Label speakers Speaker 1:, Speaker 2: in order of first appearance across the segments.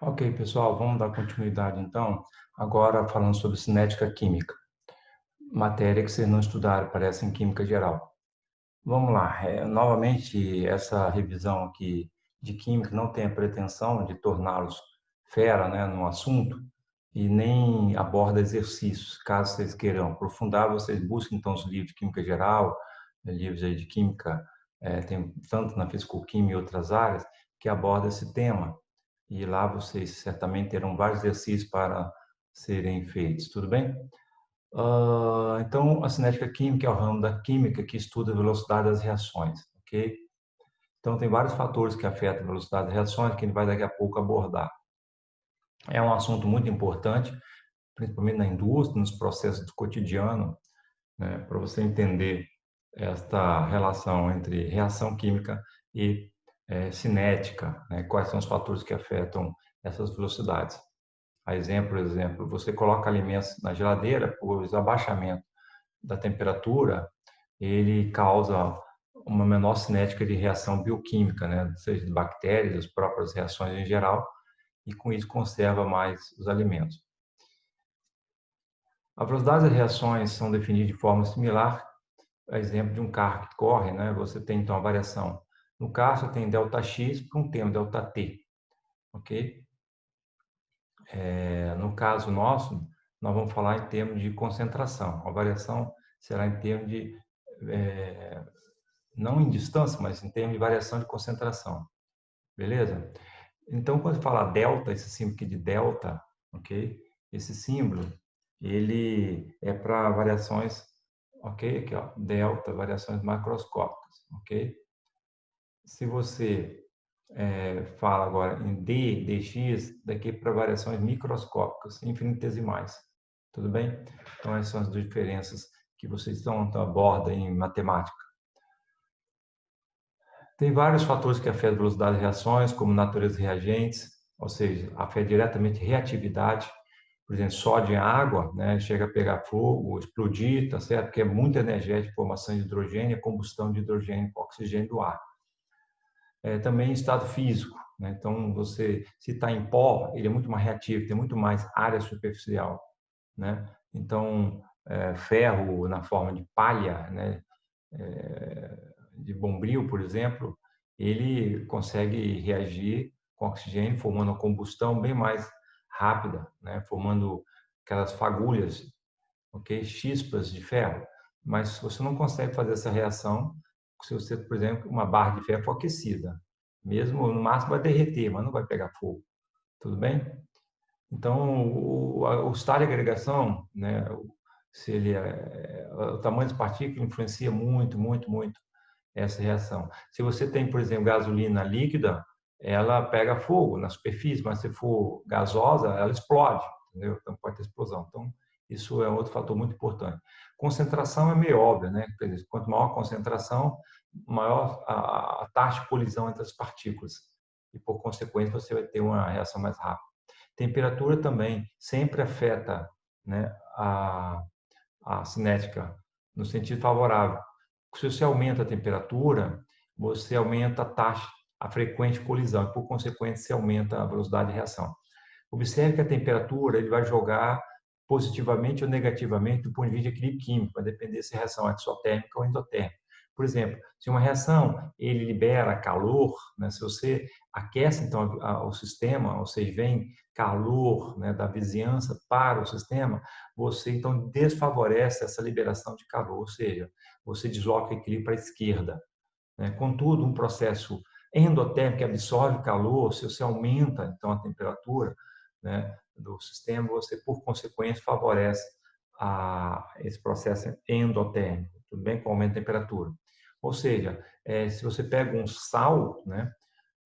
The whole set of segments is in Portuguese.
Speaker 1: Ok, pessoal, vamos dar continuidade então, agora falando sobre cinética química, matéria que vocês não estudaram, parece em química geral. Vamos lá, novamente, essa revisão aqui de química não tem a pretensão de torná-los fera, né, no assunto e nem aborda exercícios. Caso vocês queiram aprofundar, vocês busquem então os livros de química geral, livros aí de química, tem tanto na fisicoquímica e outras áreas, que abordam esse tema. E lá vocês certamente terão vários exercícios para serem feitos, tudo bem? Então, a cinética química é o ramo da química que estuda a velocidade das reações, ok? Então, tem vários fatores que afetam a velocidade das reações que a gente vai daqui a pouco abordar. É um assunto muito importante, principalmente na indústria, nos processos do cotidiano, né, para você entender esta relação entre reação química e cinética, né, quais são os fatores que afetam essas velocidades. Exemplo, você coloca alimentos na geladeira, por abaixamento da temperatura, ele causa uma menor cinética de reação bioquímica, né? Seja de bactérias, as próprias reações em geral, e com isso conserva mais os alimentos. A velocidade das reações são definidas de forma similar, a exemplo de um carro que corre, né? Você tem então a variação. No carro, você tem ΔX para um termo, ΔT, ok? No caso nosso, nós vamos falar em termos de concentração. A variação será em termos de, é, não em distância, mas em termos de variação de concentração. Beleza? Então, quando fala delta, esse símbolo aqui de delta, ok? Esse símbolo, ele é para variações, ok? Aqui, ó, delta, variações macroscópicas, ok? Se você fala agora em D, dx, daqui para variações microscópicas, infinitesimais. Tudo bem? Então, essas são as duas diferenças que vocês estão abordam em matemática. Tem vários fatores que afetam a velocidade das reações, como natureza de reagentes, ou seja, afeta diretamente reatividade. Por exemplo, sódio em água, né, chega a pegar fogo, explodir, tá certo? Porque é muito energético a formação de hidrogênio, a combustão de hidrogênio com oxigênio do ar. Também estado físico, né? Então, você, se está em pó, ele é muito mais reativo, tem muito mais área superficial, né? Então, ferro na forma de palha, né? De bombril, por exemplo, ele consegue reagir com oxigênio, formando uma combustão bem mais rápida, né? Formando aquelas fagulhas, ok? Chispas de ferro. Mas você não consegue fazer essa reação se você, por exemplo, uma barra de ferro for aquecida. Mesmo, no máximo, vai derreter, mas não vai pegar fogo. Tudo bem? Então, o estado de agregação, né? Se ele o tamanho das partículas influencia muito, muito, muito essa reação. Se você tem, por exemplo, gasolina líquida, ela pega fogo na superfície, mas se for gasosa, ela explode, entendeu? Então pode ter explosão. Então, isso é outro fator muito importante. Concentração é meio óbvio, né? Quer dizer, quanto maior a concentração, maior a taxa de colisão entre as partículas. E, por consequência, você vai ter uma reação mais rápida. Temperatura também sempre afeta, né, a cinética no sentido favorável. Se você aumenta a temperatura, você aumenta a taxa, a frequência de colisão, e por consequência, você aumenta a velocidade de reação. Observe que a temperatura ele vai jogar positivamente ou negativamente do ponto de vista de equilíbrio químico, vai depender se a reação é exotérmica ou endotérmica. Por exemplo, se uma reação ele libera calor, né, se você aquece então o sistema, ou seja, vem calor, né, da vizinhança para o sistema, você então desfavorece essa liberação de calor, ou seja, você desloca o equilíbrio para a esquerda, né? Contudo, um processo endotérmico que absorve calor, se você aumenta então a temperatura, né, do sistema, você por consequência favorece esse processo endotérmico, tudo bem, com aumento de temperatura. Ou seja, se você pega um sal, né,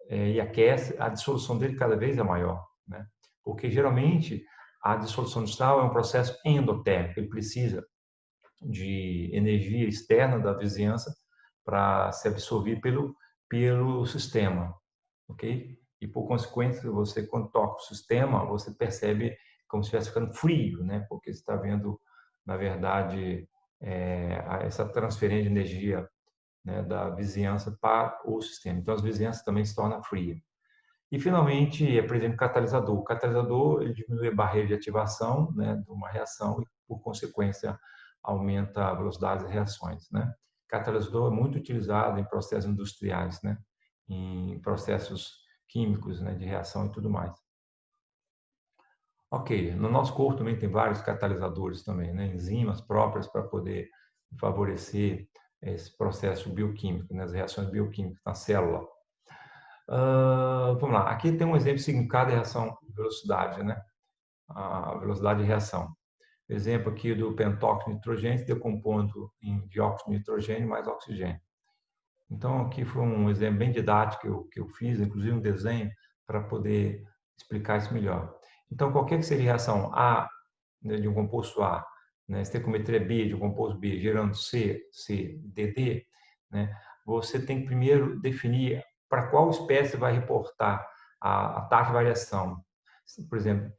Speaker 1: e aquece, a dissolução dele cada vez é maior, né? Porque geralmente a dissolução do sal é um processo endotérmico, ele precisa de energia externa da vizinhança para ser absorvido pelo sistema, ok? E por consequência, você quando toca o sistema, você percebe como se estivesse ficando frio, né? Porque você está vendo, na verdade, essa transferência de energia, né, da vizinhança para o sistema. Então, as vizinhanças também se tornam frias. E, finalmente, por exemplo, catalisador. O catalisador ele diminui a barreira de ativação, né, de uma reação e, por consequência, aumenta a velocidade das reações, né? Catalisador é muito utilizado em processos industriais, né, em processos químicos, né, de reação e tudo mais. Ok, no nosso corpo também tem vários catalisadores também, né, enzimas próprias para poder favorecer esse processo bioquímico, né, as reações bioquímicas na célula. Vamos lá, aqui tem um exemplo seguinte, cada reação de velocidade, né? A velocidade de reação. Exemplo aqui do pentóxido de nitrogênio se decompondo em dióxido de nitrogênio mais oxigênio. Então, aqui foi um exemplo bem didático que eu fiz, inclusive um desenho, para poder explicar isso melhor. Então, qualquer que seja a reação A, né, de um composto A, né, estequiometria B de um composto B, gerando C, D, D, né, você tem que primeiro definir para qual espécie vai reportar a taxa de variação. Por exemplo,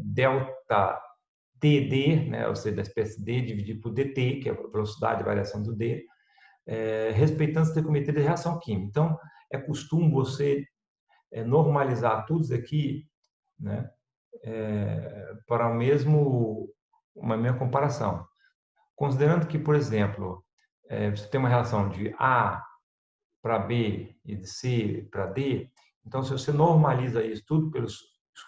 Speaker 1: delta DD, né, ou seja, da espécie D dividido por DT, que é a velocidade de variação do D, respeitando a estequiometria de reação química. Então, é costume você normalizar tudo isso aqui, né, para uma mesma comparação. Considerando que, por exemplo, você tem uma relação de A para B e de C para D, então, se você normaliza isso tudo pelos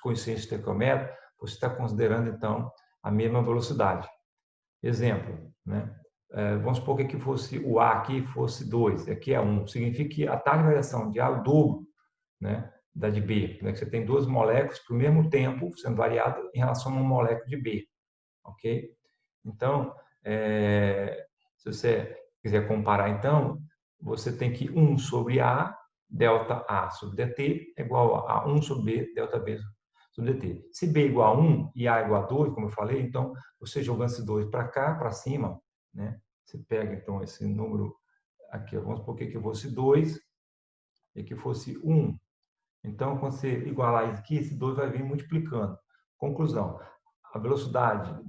Speaker 1: coeficientes estequiométricos, você está considerando, então, a mesma velocidade. Exemplo, né? Vamos supor que aqui fosse o A aqui fosse 2, aqui é 1. Significa que a taxa de variação de A é o dobro, né, da de B, né? Que você tem duas moléculas para o mesmo tempo sendo variadas em relação a uma molécula de B, ok? Então, se você quiser comparar, então, você tem que 1 sobre A, delta A sobre dt, é igual a 1 sobre B, delta B sobre dt. Se B é igual a 1 e A é igual a 2, como eu falei, então, você jogando esse 2 para cá, para cima, né? Você pega, então, esse número aqui, vamos supor que aqui fosse 2 e aqui fosse 1. Então, quando você igualar isso aqui, esse 2 vai vir multiplicando. Conclusão, a velocidade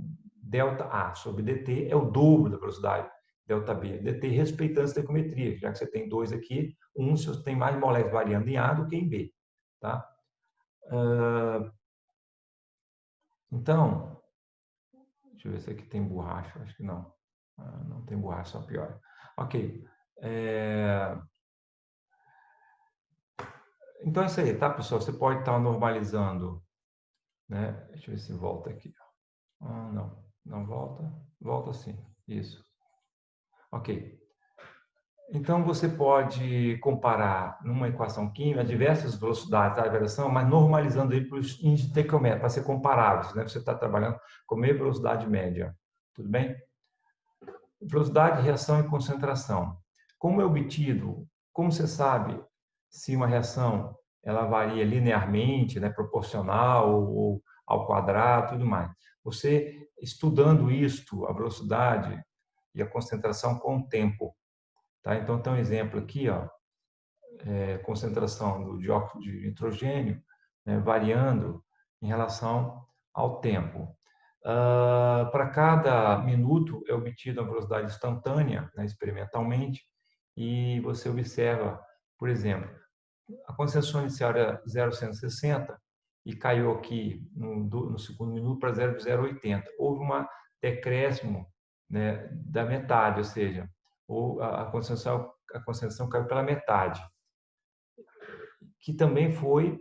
Speaker 1: ΔA sobre dt é o dobro da velocidade ΔB, dt respeitando a estequiometria, já que você tem 2 aqui, 1 se você tem mais moléculas variando em A do que em B. Tá? Então, deixa eu ver se aqui tem borracha, acho que não. Não tem borracha, só pior. Ok. Então é isso aí, tá, pessoal? Você pode estar normalizando, né? Deixa eu ver se volta aqui. Não, não volta. Volta sim, isso. Ok. Então, você pode comparar numa equação química diversas velocidades da variação, mas normalizando ele para os índices estequiométricos, para ser comparáveis, né? Você está trabalhando com a mesma velocidade média. Tudo bem? Velocidade de reação e concentração. Como é obtido? Como você sabe se uma reação ela varia linearmente, né, proporcional ou ao quadrado, tudo mais? Você estudando isto, a velocidade e a concentração com o tempo. Tá? Então, tem um exemplo aqui, ó, concentração do dióxido de nitrogênio, né, variando em relação ao tempo. Para cada minuto é obtida uma velocidade instantânea, né, experimentalmente, e você observa, por exemplo, a concentração inicial era 0,160 e caiu aqui no segundo minuto para 0,080. Houve um decréscimo, né, da metade, ou seja, a concentração caiu pela metade, que também foi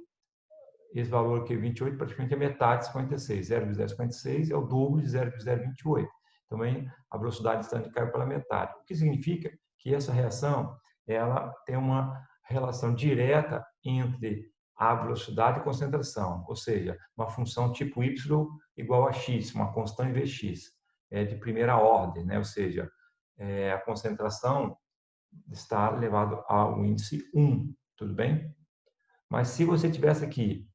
Speaker 1: esse valor aqui, 28, praticamente a metade de 56. 0,056 é o dobro de 0,028. Também a velocidade instantânea caiu pela metade. O que significa que essa reação ela tem uma relação direta entre a velocidade e a concentração, ou seja, uma função tipo y igual a x, uma constante Vx, de primeira ordem, né? Ou seja, a concentração está elevado ao índice 1, tudo bem? Mas se você tivesse aqui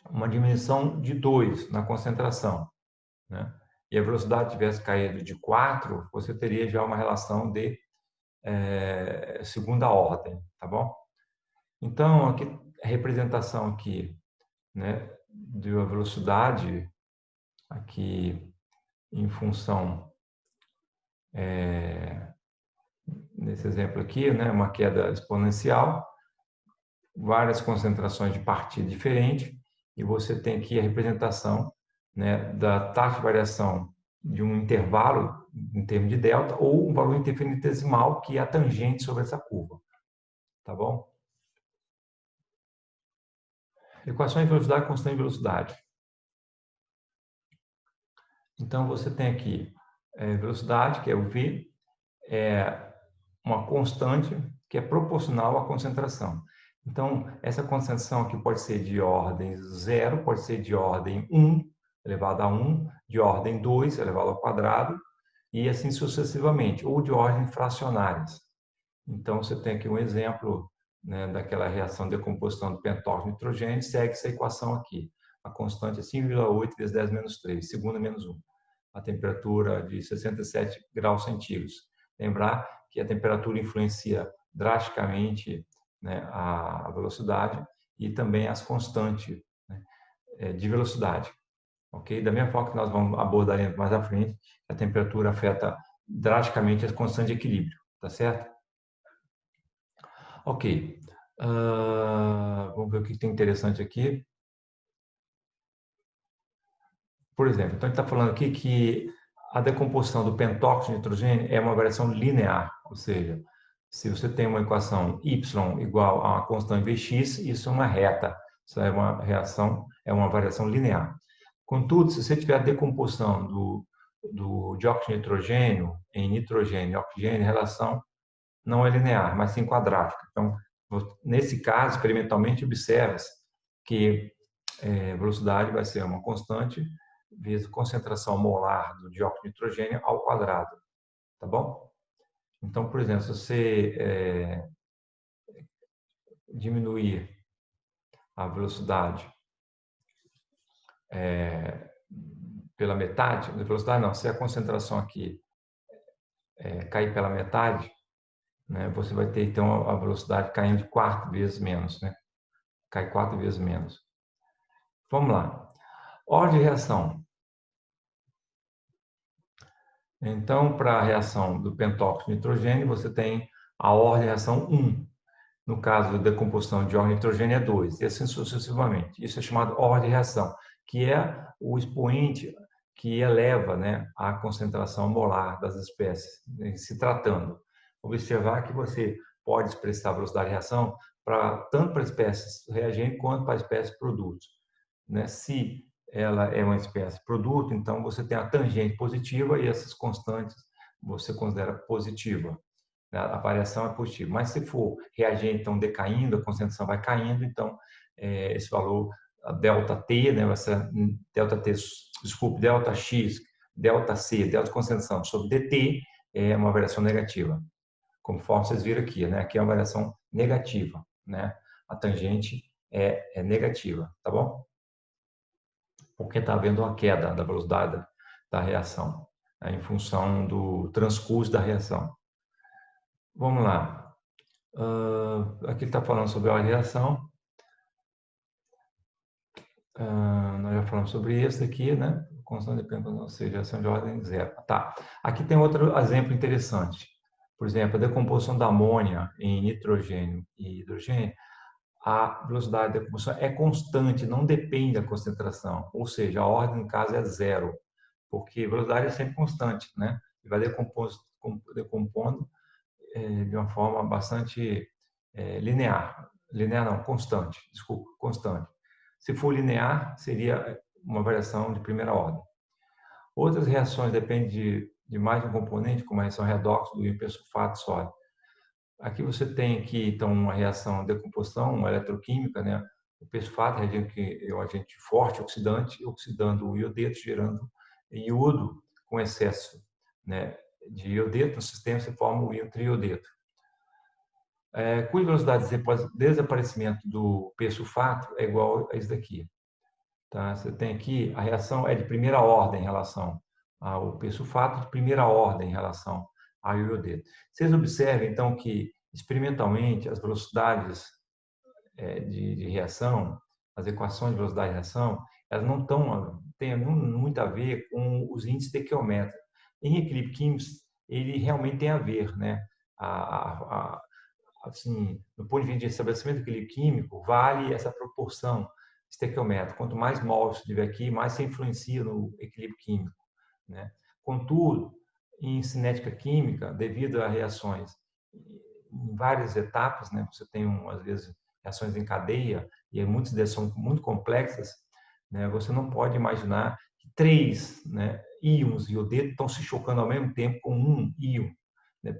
Speaker 1: uma diminuição de 2 na concentração, né, e a velocidade tivesse caído de 4, você teria já uma relação de segunda ordem, tá bom? Então, aqui a representação aqui, né, de uma velocidade aqui em função nesse exemplo aqui, né, uma queda exponencial, várias concentrações de partida diferente e você tem aqui a representação, né, da taxa de variação de um intervalo em termos de delta ou um valor infinitesimal que é a tangente sobre essa curva. Tá bom? Equações de velocidade, constante de velocidade. Então, você tem aqui velocidade, que é o v, é uma constante que é proporcional à concentração. Então, essa concentração aqui pode ser de ordem 0, pode ser de ordem 1, elevado a 1, de ordem 2, elevado ao quadrado, e assim sucessivamente, ou de ordem fracionárias. Então, você tem aqui um exemplo, né, daquela reação de decomposição do pentóxido de nitrogênio, segue essa equação aqui. A constante é 5,8 vezes 10 menos 3, segunda menos 1. A temperatura de 67 graus centígrados. Lembrar que a temperatura influencia drasticamente, né, a velocidade e também as constantes, né, de velocidade. Ok? Da mesma forma que nós vamos abordar mais à frente, a temperatura afeta drasticamente as constantes de equilíbrio. Tá certo? Ok. Vamos ver o que tem interessante aqui. Por exemplo, então a gente está falando aqui que a decomposição do pentóxido de nitrogênio é uma variação linear, ou seja, se você tem uma equação y igual a uma constante Vx, isso é uma reta, isso é uma reação, é uma variação linear. Contudo, se você tiver a decomposição do dióxido de nitrogênio em nitrogênio e oxigênio, a relação não é linear, mas sim quadrática. Então, nesse caso, experimentalmente, observa-se que velocidade vai ser uma constante vezes concentração molar do dióxido de nitrogênio ao quadrado, tá bom? Então, por exemplo, se você diminuir a velocidade pela metade, velocidade não, se a concentração aqui cair pela metade, né, você vai ter então a velocidade caindo de 4 vezes menos, né? Cai 4 vezes menos. Vamos lá. Ordem de reação. Então, para a reação do pentóxido de nitrogênio, você tem a ordem de reação 1. No caso da decomposição de óleo de nitrogênio é 2, e assim sucessivamente. Isso é chamado ordem de reação, que é o expoente que eleva, né, a concentração molar das espécies, né, se tratando. Observar que você pode expressar a velocidade de reação tanto para espécies reagentes quanto para espécies produtos. Né? Se ela é uma espécie produto, então você tem a tangente positiva e essas constantes você considera positiva. A variação é positiva. Mas se for reagente, então decaindo, a concentração vai caindo, então esse valor, a delta T, né, essa delta T, desculpe, delta X, delta C, delta de concentração sobre dt é uma variação negativa. Conforme vocês viram aqui, né? Aqui é uma variação negativa, né? A tangente é negativa, tá bom? Porque está havendo uma queda da velocidade da reação, né, em função do transcurso da reação. Vamos lá. Aqui está falando sobre a reação. Nós já falamos sobre isso aqui, né? Constante de ou seja, reação de ordem zero. Tá. Aqui tem outro exemplo interessante. Por exemplo, a decomposição da amônia em nitrogênio e hidrogênio, a velocidade da decomposição é constante, não depende da concentração. Ou seja, a ordem, no caso, é zero, porque a velocidade é sempre constante, né? E vai decompondo de uma forma bastante linear. Linear não, constante, desculpa, constante. Se for linear, seria uma variação de primeira ordem. Outras reações dependem de mais de um componente, como a reação redox do hipersulfato sólido. Aqui você tem aqui, então, uma reação de decomposição, uma eletroquímica, né? O hipersulfato é um agente forte, oxidante, oxidando o iodeto, gerando iodo com excesso, né, de iodeto no sistema, se forma o íon triodeto. Cuja velocidade de desaparecimento do P-sulfato é igual a isso daqui. Tá? Você tem aqui, a reação é de primeira ordem em relação ao P-sulfato, de primeira ordem em relação ao iodeto. Vocês observem, então, que experimentalmente as velocidades de reação, as equações de velocidade de reação, elas não têm muito a ver com os índices estequiométricos. Em equilíbrio químico, ele realmente tem a ver, né? A assim, do ponto de vista de estabelecimento do equilíbrio químico, vale essa proporção estequiométrica. Quanto mais mol você tiver aqui, mais você influencia no equilíbrio químico, né? Contudo, em cinética química, devido a reações em várias etapas, né? Você tem, às vezes, reações em cadeia, e muitas delas são muito complexas, né? Você não pode imaginar que três, né, íons iodeto estão se chocando ao mesmo tempo com um íon, né,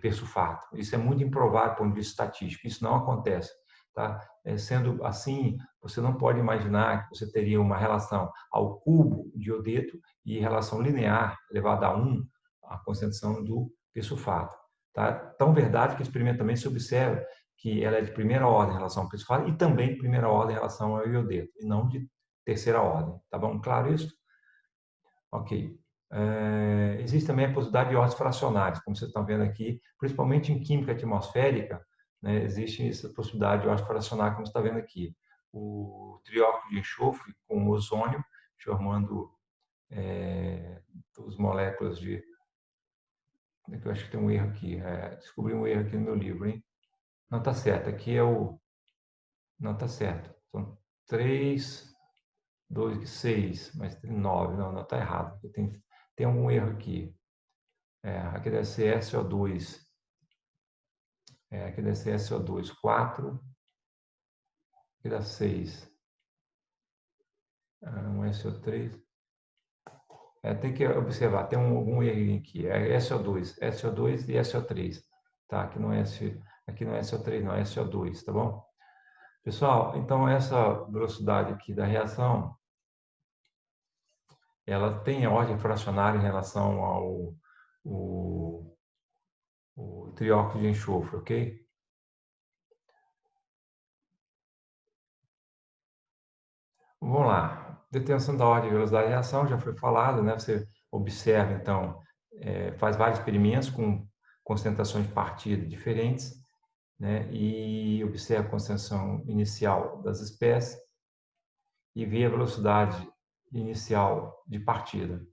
Speaker 1: persulfato. Isso é muito improvável do ponto de vista estatístico, isso não acontece. Tá? Sendo assim, você não pode imaginar que você teria uma relação ao cubo de iodeto e relação linear elevada a 1, a concentração do persulfato. Tá? Tão verdade que esse experimento também se observa que ela é de primeira ordem em relação ao persulfato e também de primeira ordem em relação ao iodeto, e não de terceira ordem. Tá bom? Claro isso? Ok. Existe também a possibilidade de ordens fracionárias, como vocês estão vendo aqui, principalmente em química atmosférica, né, existe essa possibilidade de ordem fracionária, como você está vendo aqui. O trióxido de enxofre com ozônio, formando as moléculas de... Eu acho que tem um erro aqui. Descobri um erro aqui no meu livro, hein? Não está certo. Aqui é o... Não está certo. São 3, 2, 6, mas tem 9. Não está errado. Tem um erro aqui. Aqui deve ser SO2. Aqui deve ser SO2, 4. Aqui dá 6. Um SO3. Tem que observar, tem algum erro aqui. É SO2 e SO3. Tá? Aqui não é SO3, não, é SO2, tá bom? Pessoal, então essa velocidade aqui da reação, ela tem ordem fracionária em relação ao o trióxido de enxofre, ok? Vamos lá. Determinação da ordem e velocidade de reação já foi falado, né? Você observa, então, faz vários experimentos com concentrações de partida diferentes, né? E observa a concentração inicial das espécies e vê a velocidade inicial de partida.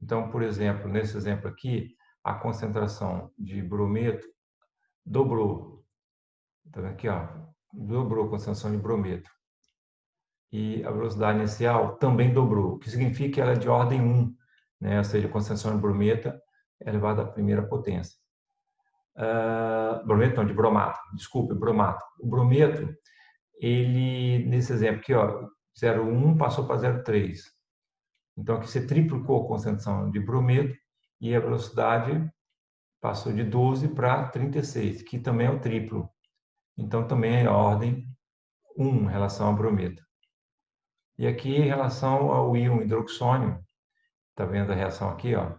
Speaker 1: Então, por exemplo, nesse exemplo aqui, a concentração de brometo dobrou. Então, aqui, ó, dobrou a concentração de brometo. E a velocidade inicial também dobrou, o que significa que ela é de ordem 1, né? Ou seja, a concentração de brometa é elevada à primeira potência. Brometo não, de bromato, desculpe, bromato. O brometo, ele, nesse exemplo aqui, ó, 0,1 passou para 0,3. Então, aqui você triplicou a concentração de brometo e a velocidade passou de 12 para 36, que também é o triplo. Então, também é a ordem 1 em relação ao brometo. E aqui, em relação ao íon hidroxônio, está vendo a reação aqui, ó,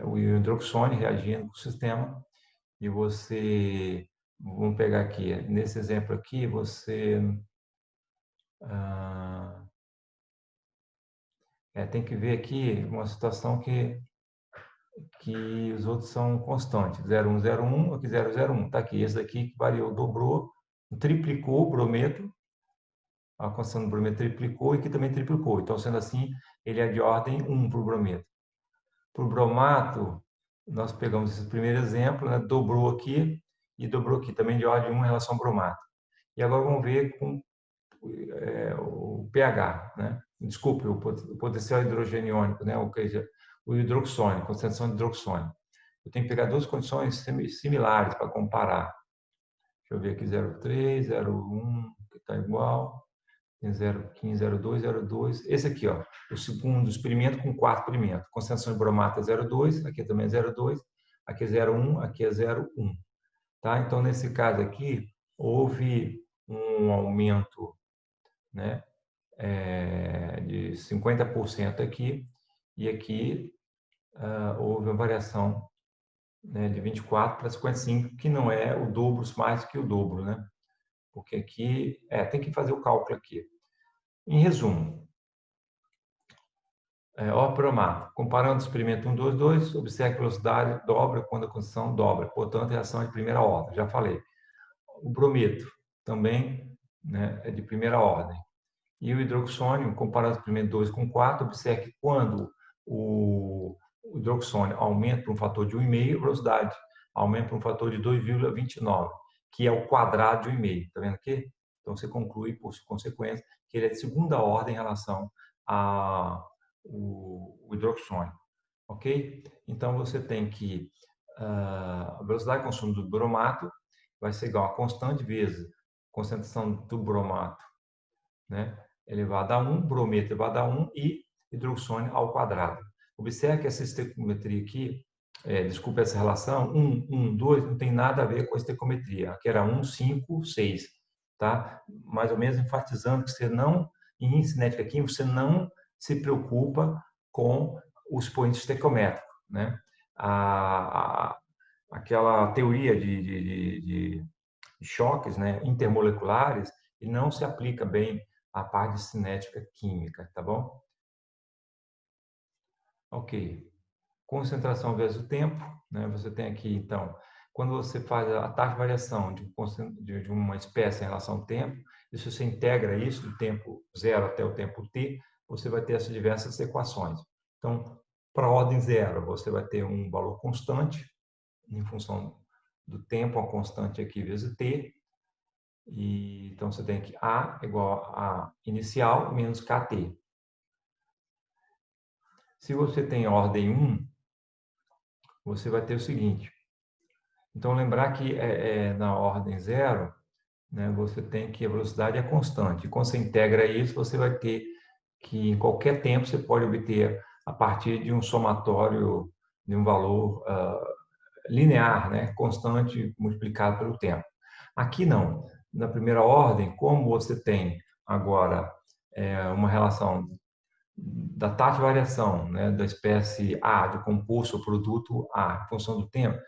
Speaker 1: o íon hidroxônio reagindo com o sistema, e você, vamos pegar aqui, nesse exemplo aqui, você tem que ver aqui uma situação que os outros são constantes, 0,101, aqui 0,01, está aqui, esse daqui que variou, dobrou, triplicou o brometo, a concentração do brometo triplicou e aqui também triplicou, então sendo assim, ele é de ordem 1 para o brometo. Para o bromato, nós pegamos esse primeiro exemplo, né? Dobrou aqui e dobrou aqui, também de ordem 1 em relação ao bromato. E agora vamos ver com o pH, né? Desculpe, o potencial hidrogeniônico, né? Ou seja, o hidroxônio, concentração de hidroxônio. Eu tenho que pegar duas condições similares para comparar. Deixa eu ver aqui, 0,3, 0,1, que está igual. Tem 0,15, 0,2, 0,2. Esse aqui, ó, o segundo experimento com o quarto experimento. Concentração de bromato é 0,2, aqui também é 0,2, aqui é 0,1, aqui é 0,1. Tá? Então, nesse caso aqui, houve um aumento, né, de 50% aqui, e aqui houve uma variação, né, de 24 para 55, que não é o dobro mais que o dobro, né? Porque aqui, tem que fazer o cálculo aqui. Em resumo, bromato. Comparando o experimento 1, 2, 2, observe que a velocidade dobra quando a condição dobra. Portanto, a reação é de primeira ordem, já falei. O brometo também, né, é de primeira ordem. E o hidroxônio, comparando o experimento 2 com 4, observe que quando o hidroxônio aumenta por um fator de 1,5, a velocidade aumenta para um fator de 2,29, que é o quadrado de 1,5. Está vendo aqui? Então, você conclui, por consequência, que ele é de segunda ordem em relação ao hidroxônio. Ok? Então, você tem que a velocidade de consumo do bromato vai ser igual a constante vezes concentração do bromato, né, elevado a 1, brometo elevado a 1 e hidroxônio ao quadrado. Observe que essa estequiometria aqui, desculpa essa relação, 1, 1, 2, não tem nada a ver com a estequiometria. Aqui era 1, 5, 6. Tá? Mais ou menos enfatizando que você não, em cinética química, você não se preocupa com o expoente estequiométrico, né? Aquela teoria de choques, né, intermoleculares, e não se aplica bem à parte de cinética química, tá bom? Ok. Concentração vezes o tempo, né? Você tem aqui, então, quando você faz a taxa de variação de uma espécie em relação ao tempo, e se você integra isso do tempo zero até o tempo t, você vai ter essas diversas equações. Então, para a ordem zero, você vai ter um valor constante, em função do tempo, a constante aqui vezes t, e então você tem que A igual a inicial menos KT. Se você tem ordem 1, você vai ter o seguinte. Então, lembrar que na ordem 0, né, você tem que a velocidade é constante. E quando você integra isso, você vai ter que, em qualquer tempo, você pode obter a partir de um somatório de um valor linear, né, constante, multiplicado pelo tempo. Aqui não. Na primeira ordem, como você tem agora uma relação da taxa de variação, né, da espécie A, do composto ou produto A, em função do tempo,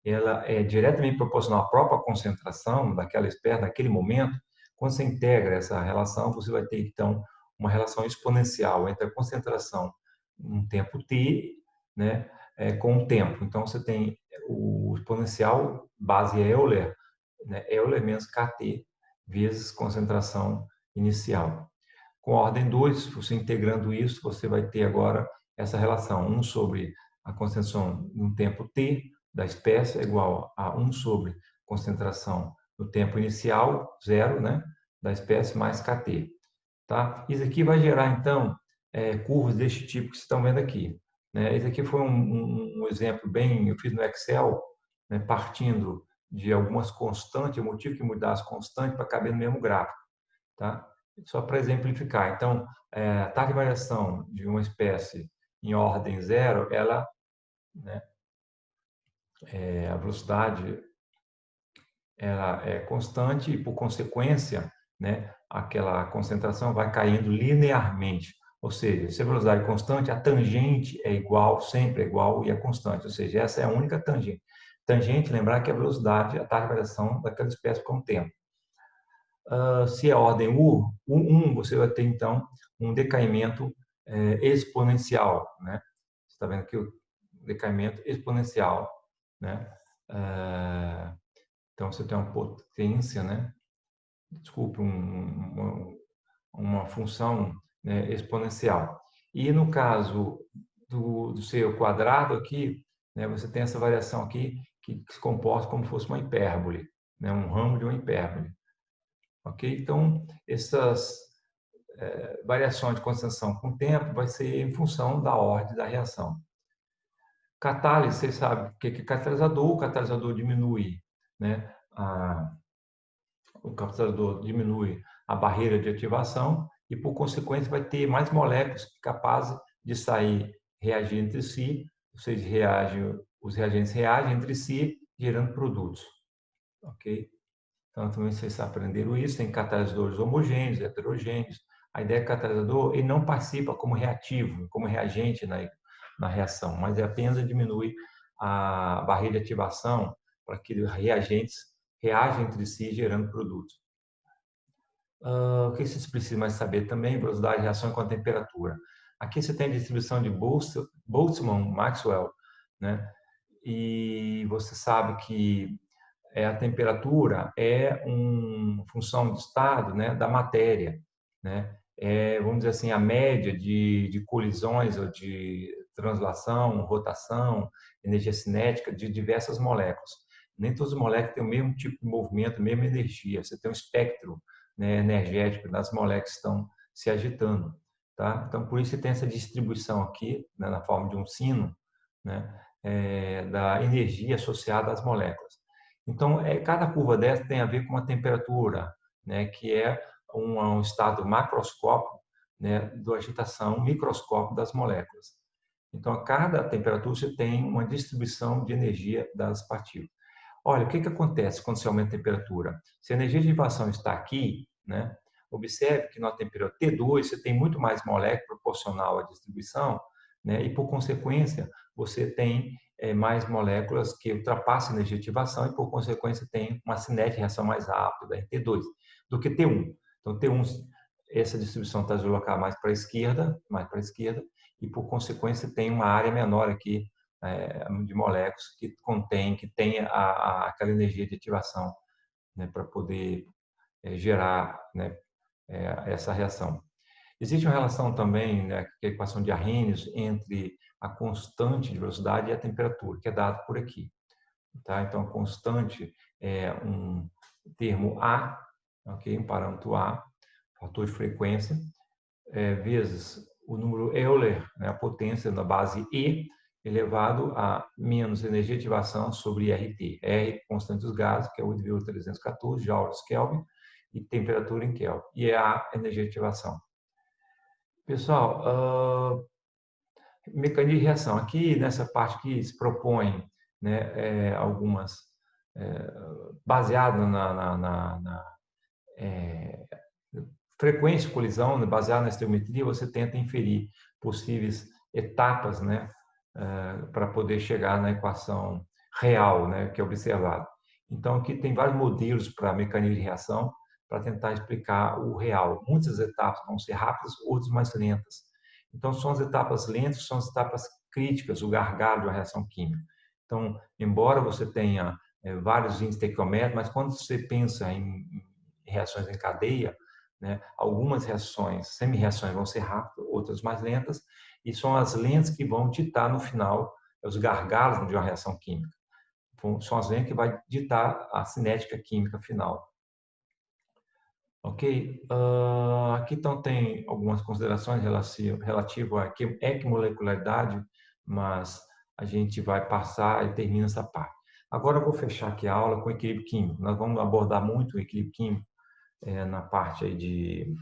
Speaker 1: ela é diretamente proporcional à própria concentração daquela espécie, naquele momento. Quando você integra essa relação, você vai ter, então, uma relação exponencial entre a concentração em tempo t, né, com o tempo. Então, você tem o exponencial base Euler, né, Euler menos kT, vezes concentração inicial. Com a ordem 2, você integrando isso, você vai ter agora essa relação 1 sobre a concentração no tempo t da espécie é igual a 1 sobre concentração no tempo inicial, 0, né, da espécie, mais kT. Tá? Isso aqui vai gerar, então, curvas deste tipo que vocês estão vendo aqui. Né? Esse aqui foi um exemplo bem, eu fiz no Excel, né, partindo de algumas constantes, eu tive que mudar as constantes para caber no mesmo gráfico. Tá? Só para exemplificar. Então, a taxa de variação de uma espécie em ordem 0, ela, né, a velocidade ela é constante e, por consequência, né, aquela concentração vai caindo linearmente. Ou seja, se a velocidade é constante, a tangente é igual, sempre é igual e é constante. Ou seja, essa é a única tangente. Tangente, lembrar que é a velocidade, a taxa de variação daquela espécie com o tempo. Se é ordem U, U1, você vai ter, então, um decaimento exponencial. Né? Você está vendo aqui o decaimento exponencial. Né? Então, você tem uma potência, né? Desculpe, uma função, né, exponencial. E no caso do seu quadrado aqui, né, você tem essa variação aqui que se comporta como se fosse uma hipérbole, né, um ramo de uma hipérbole. Ok? Então, essas variações de concentração com o tempo vai ser em função da ordem da reação. Catálise, vocês sabem o que é catalisador. O catalisador diminui, né, o catalisador diminui a barreira de ativação e, por consequência, vai ter mais moléculas capazes de sair reagir entre si, ou seja, os reagentes reagem entre si, gerando produtos. Ok? Então, também vocês aprenderam isso, tem catalisadores homogêneos, heterogêneos. A ideia é que o catalisador ele não participa como reativo, como reagente na reação, mas apenas diminui a barreira de ativação para que os reagentes reagem entre si, gerando produtos. O que vocês precisam mais saber também? Velocidade de reação com a temperatura. Aqui você tem a distribuição de Boltzmann-Maxwell, né? E você sabe que a temperatura é uma função de estado, né, da matéria, né? Vamos dizer assim, a média de colisões ou de translação, rotação, energia cinética de diversas moléculas. Nem todas as moléculas têm o mesmo tipo de movimento, a mesma energia. Você tem um espectro, né, energético das moléculas que estão se agitando. Tá? Então, por isso você tem essa distribuição aqui, né, na forma de um sino, né, da energia associada às moléculas. Então, cada curva dessa tem a ver com a temperatura, né, que é um estado macroscópico, né, da agitação microscópica das moléculas. Então, a cada temperatura você tem uma distribuição de energia das partículas. Olha, o que acontece quando você aumenta a temperatura? Se a energia de ativação está aqui, né, observe que na temperatura T2 você tem muito mais molécula proporcional à distribuição, né, e, por consequência, você tem mais moléculas que ultrapassam a energia de ativação e, por consequência, tem uma cinética de reação mais rápida em T2 do que T1. Então, T1, essa distribuição está deslocada mais para a esquerda, e, por consequência, tem uma área menor aqui de moléculas que tem aquela energia de ativação, né, para poder gerar, né, essa reação. Existe uma relação também, né, que é a equação de Arrhenius, entre a constante de velocidade e a temperatura, que é dado por aqui. Tá? Então, a constante é um termo A, okay? Um parâmetro A, fator de frequência, vezes o número Euler, né, a potência na base E, elevado a menos energia de ativação sobre RT. R, constante dos gases, que é 8,314 joules Kelvin, e temperatura em Kelvin. E é a energia de ativação. Pessoal, mecanismo de reação. Aqui, nessa parte que se propõe, né, algumas, baseado na frequência de colisão, né, baseado na estequiometria, você tenta inferir possíveis etapas, né, para poder chegar na equação real, né, que é observado. Então, aqui tem vários modelos para mecanismo de reação, para tentar explicar o real. Muitas etapas vão ser rápidas, outras mais lentas. Então, são as etapas lentas, são as etapas críticas, o gargalo de uma reação química. Então, embora você tenha vários índices estequiométricos, mas quando você pensa em reações em cadeia, né, algumas reações, semi-reações vão ser rápidas, outras mais lentas, e são as lentas que vão ditar no final os gargalos de uma reação química. São as lentas que vão ditar a cinética química final. Ok? Aqui então tem algumas considerações relativas à equimolecularidade, mas a gente vai passar e termina essa parte. Agora eu vou fechar aqui a aula com equilíbrio químico. Nós vamos abordar muito o equilíbrio químico na parte aí de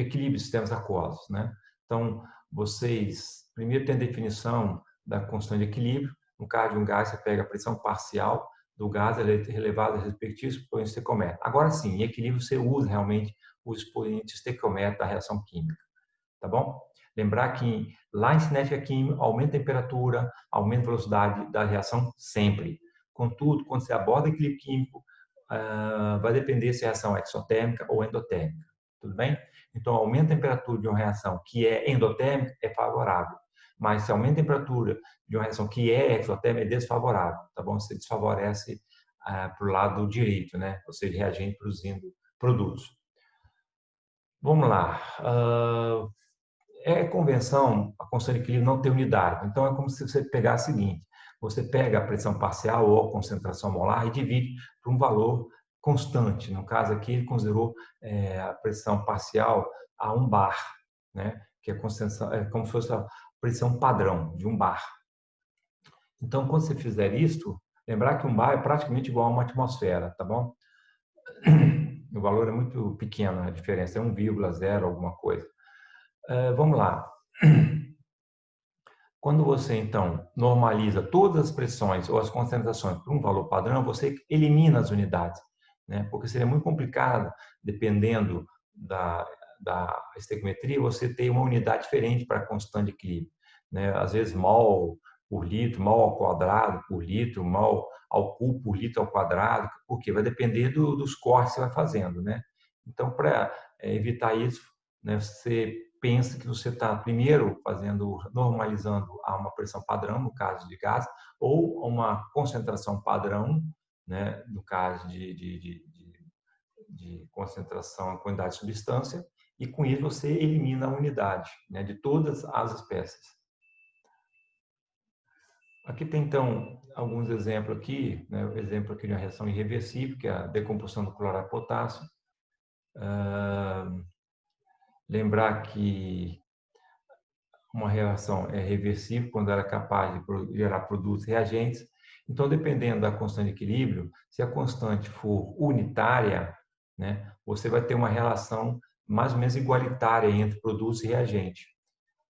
Speaker 1: equilíbrio de sistemas aquosos, né? Então, vocês primeiro têm a definição da constante de equilíbrio. No caso de um gás, você pega a pressão parcial do gás elevado a respectivos expoentes estequiométricos. Agora sim, em equilíbrio você usa realmente os expoentes estequiométricos da reação química, tá bom? Lembrar que lá em cinética química aumenta a temperatura, aumenta a velocidade da reação sempre. Contudo, quando você aborda equilíbrio químico, vai depender se a reação é exotérmica ou endotérmica, tudo bem? Então, aumenta a temperatura de uma reação que é endotérmica é favorável, mas se aumenta a temperatura de uma reação que é exotérmica é desfavorável, tá bom? Você desfavorece para o lado direito, né? Ou seja, reagente produzindo produtos. Vamos lá. Convenção, a constante de equilíbrio não tem unidade. Então, é como se você pegasse o seguinte: você pega a pressão parcial ou a concentração molar e divide por um valor constante. No caso aqui, ele considerou a pressão parcial a 1 bar, né? Que é como se fosse a pressão padrão de 1 bar. Então, quando você fizer isso, lembrar que 1 bar é praticamente igual a uma atmosfera, tá bom? O valor é muito pequeno, a diferença é 1,0 alguma coisa. Vamos lá. Quando você, então, normaliza todas as pressões ou as concentrações por um valor padrão, você elimina as unidades, né? Porque seria muito complicado, dependendo da estequiometria, você ter uma unidade diferente para a constante de equilíbrio, né? Às vezes, mol por litro, mol ao quadrado por litro, mol ao cubo por litro ao quadrado, porque vai depender dos cortes que você vai fazendo, né? Então, para evitar isso, né, você pensa que você está primeiro normalizando a uma pressão padrão, no caso de gás, ou uma concentração padrão, né, no caso de concentração em quantidade de substância, e com isso você elimina a unidade, né, de todas as espécies. Aqui tem, então, alguns exemplos aqui, né? O exemplo aqui de uma reação irreversível, que é a decomposição do clorato de potássio. Lembrar que uma reação é reversível quando ela é capaz de gerar produtos reagentes. Então, dependendo da constante de equilíbrio, se a constante for unitária, né, você vai ter uma relação mais ou menos igualitária entre produtos e reagente.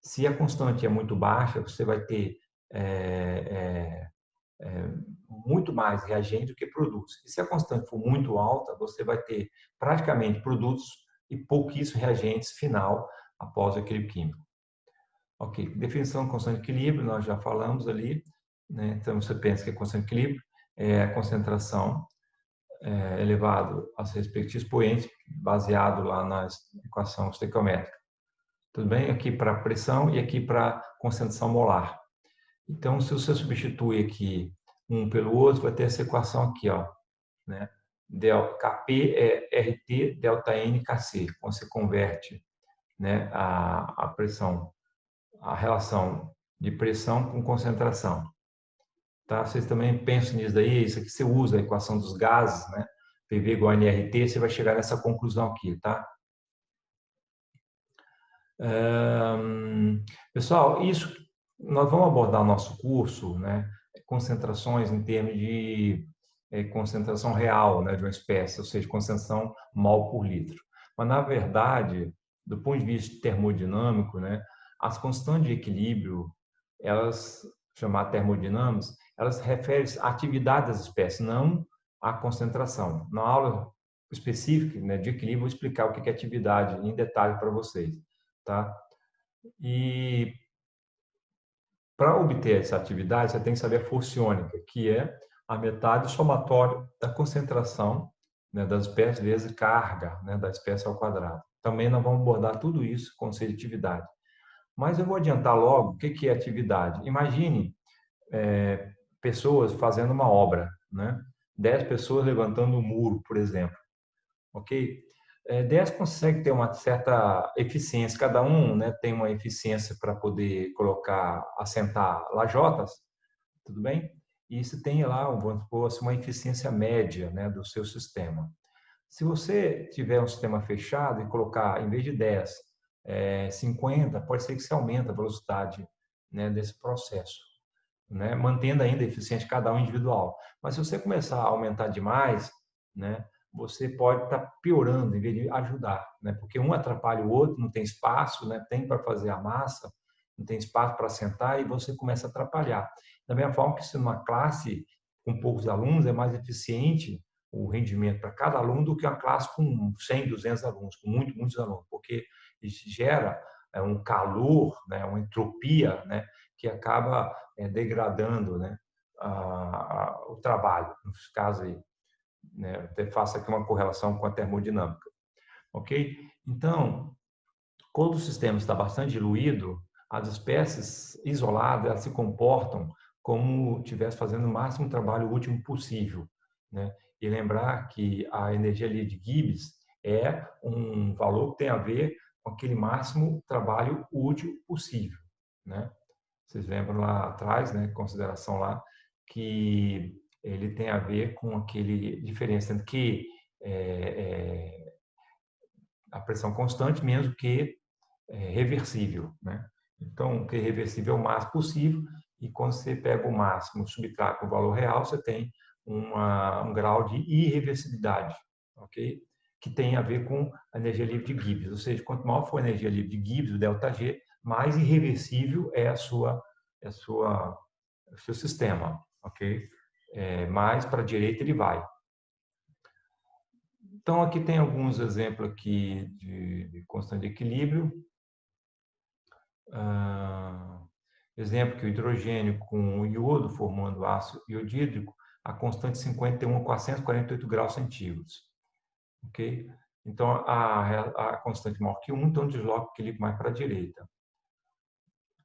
Speaker 1: Se a constante é muito baixa, você vai ter muito mais reagente do que produtos. E se a constante for muito alta, você vai ter praticamente produtos e pouquíssimos reagentes final após o equilíbrio químico. Ok, definição de constante de equilíbrio, nós já falamos ali, né? Então, você pensa que a constante de equilíbrio é a concentração elevado aos respectivos expoentes, baseado lá na equação estequiométrica. Tudo bem? Aqui para pressão e aqui para concentração molar. Então, se você substitui aqui um pelo outro, vai ter essa equação aqui, ó, né? Kp é RT delta N Kc. Quando você converte, né, a pressão, a relação de pressão com concentração. Tá? Vocês também pensam nisso daí, isso aqui você usa a equação dos gases, né? PV igual a nRT, você vai chegar nessa conclusão aqui, tá? Pessoal, isso nós vamos abordar no nosso curso, né? Concentrações em termos de concentração real, né, de uma espécie, ou seja, concentração mol por litro. Mas, na verdade, do ponto de vista termodinâmico, né, as constantes de equilíbrio, elas, chamadas termodinâmicas, elas referem-se à atividade das espécies, não à concentração. Na aula específica, né, de equilíbrio, eu vou explicar o que é atividade em detalhe para vocês. Tá? E para obter essa atividade, você tem que saber a força iônica, que é a metade somatória da concentração, né, das espécies vezes carga, né, da espécie ao quadrado. Também nós vamos abordar tudo isso com conceito de atividade. Mas eu vou adiantar logo o que é atividade. Imagine pessoas fazendo uma obra, né? 10 pessoas levantando um muro, por exemplo. Ok? 10 consegue ter uma certa eficiência, cada um, né, tem uma eficiência para poder colocar, assentar lajotas, tudo bem? E isso tem lá, vamos supor, uma eficiência média, né, do seu sistema. Se você tiver um sistema fechado e colocar, em vez de 10, 50, pode ser que você aumente a velocidade, né, desse processo, né, mantendo ainda a eficiência de cada um individual. Mas se você começar a aumentar demais, né, você pode estar piorando em vez de ajudar, né? Porque um atrapalha o outro, não tem espaço, né? Tem para fazer a massa, não tem espaço para sentar e você começa a atrapalhar. Da mesma forma que se numa classe com poucos alunos é mais eficiente o rendimento para cada aluno do que uma classe com 100, 200 alunos, com muitos alunos, porque isso gera um calor, né? Uma entropia, né? Que acaba degradando, né? O trabalho, nos casos aí. Né? Até faço aqui uma correlação com a termodinâmica, ok? Então, quando o sistema está bastante diluído, as espécies isoladas elas se comportam como estivesse fazendo o máximo trabalho útil possível, né? E lembrar que a energia livre de Gibbs é um valor que tem a ver com aquele máximo trabalho útil possível, né? Vocês lembram lá atrás, né, consideração lá, que ele tem a ver com aquele diferença entre que a pressão constante menos que reversível, né? Então, o que é reversível é o máximo possível e quando você pega o máximo, subtrai o valor real, você tem um grau de irreversibilidade, ok? Que tem a ver com a energia livre de Gibbs, ou seja, quanto maior for a energia livre de Gibbs, o ΔG, mais irreversível é o seu sistema, ok? Mais para a direita ele vai. Então, aqui tem alguns exemplos aqui de constante de equilíbrio. Exemplo que o hidrogênio com o iodo formando ácido iodídrico, a constante 51 a 448 graus centígrados. Ok? Então, a constante maior que 1, então desloca o equilíbrio mais para a direita.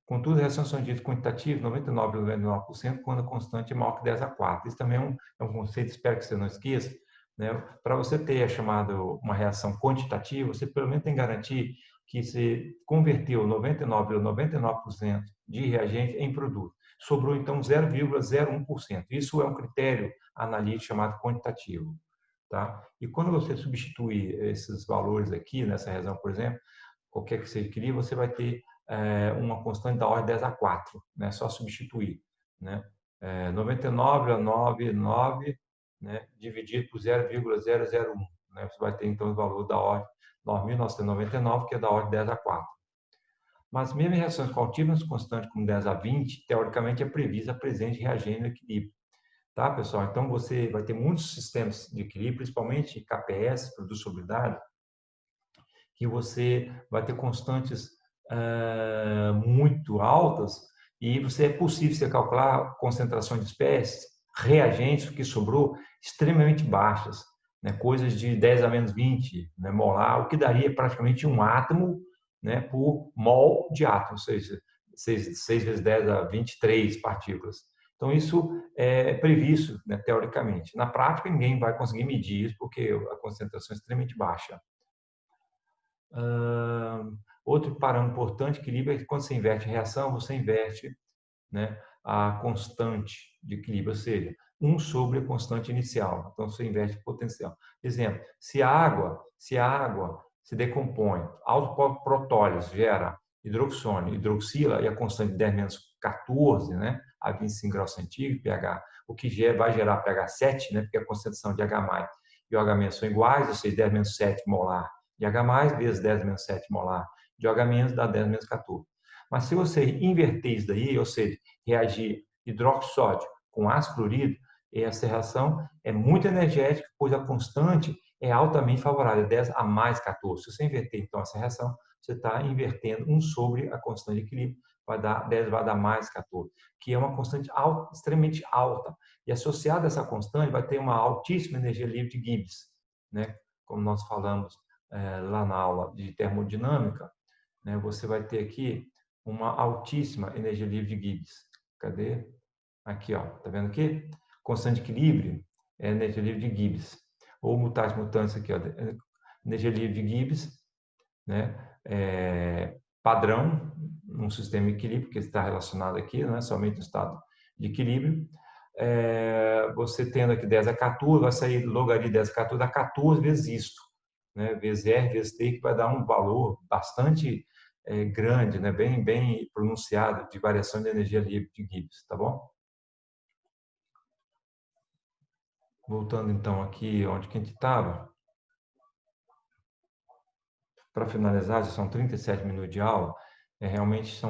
Speaker 1: Contudo, as reações são ditas quantitativas, 99,99%, quando a constante é maior que 10 a 4. Isso também é um conceito, espero que você não esqueça. Né? Para você ter uma reação quantitativa, você pelo menos tem que garantir que você converteu 99,99% de reagente em produto. sobrou então 0,01%. Isso é um critério analítico chamado quantitativo. Tá? E quando você substituir esses valores aqui, nessa região, por exemplo, qualquer que seja o equilíbrio, você vai ter uma constante da ordem 10 a 4, né? Só substituir. Né? 99,99, né? Dividido por 0,001. Né? Você vai ter, então, o valor da ordem 9.999, que é da ordem 10 a 4. Mas mesmo em reações com altíssimas constantes, como 10 a 20, teoricamente é prevista a presença de reagente no equilíbrio. Tá, pessoal? Então, você vai ter muitos sistemas de equilíbrio, principalmente KPS, produtibilidade, que você vai ter constantes muito altas e é possível você calcular concentração de espécies, reagentes, o que sobrou, extremamente baixas, né? Coisas de 10 a menos 20, né, molar, o que daria praticamente um átomo, né, por mol de átomo, ou seja, 6 vezes 10 a 23 partículas. Então, isso é previsto, né, teoricamente. Na prática, ninguém vai conseguir medir isso, porque a concentração é extremamente baixa. Outro parâmetro importante de equilíbrio é que quando você inverte a reação, você inverte, né, a constante de equilíbrio, ou seja, 1 sobre a constante inicial. Então, você inverte o potencial. Exemplo, se a água se decompõe, autoprotólise gera hidroxônio, hidroxila, e a constante de 10 menos 14, né, a 25 graus centígrados, pH, o que vai gerar pH 7, né, porque a concentração de H+, e OH- são iguais, ou seja, 10 menos 7 molar de H+, vezes 10 menos 7 molar de OH- dá 10 menos 14. Mas se você inverter isso daí, ou seja, reagir hidroxódio com ácido clorídrico, essa reação é muito energética, pois a constante é altamente favorável, 10 a mais 14. Se você inverter, então, essa reação, você está invertendo 1 sobre a constante de equilíbrio, 10 vai dar mais 14, que é uma constante alta, extremamente alta. E associada a essa constante, vai ter uma altíssima energia livre de Gibbs, né? Como nós falamos lá na aula de termodinâmica, né? Você vai ter aqui uma altíssima energia livre de Gibbs. Cadê? Aqui, ó. Tá vendo aqui? Constante de equilíbrio é energia livre de Gibbs. Ou mutatis mutandis aqui, ó. Energia livre de Gibbs, né? Padrão num sistema de equilíbrio, que está relacionado aqui, né? Somente no estado de equilíbrio. Você tendo aqui 10 a 14, vai sair logaritmo 10 a 14, dá 14 vezes isto, né? Vezes R, vezes T, que vai dar um valor bastante grande, né? Bem pronunciado, de variação de energia livre de Gibbs, tá bom? Voltando então aqui onde que a gente estava, para finalizar, já são 37 minutos de aula, realmente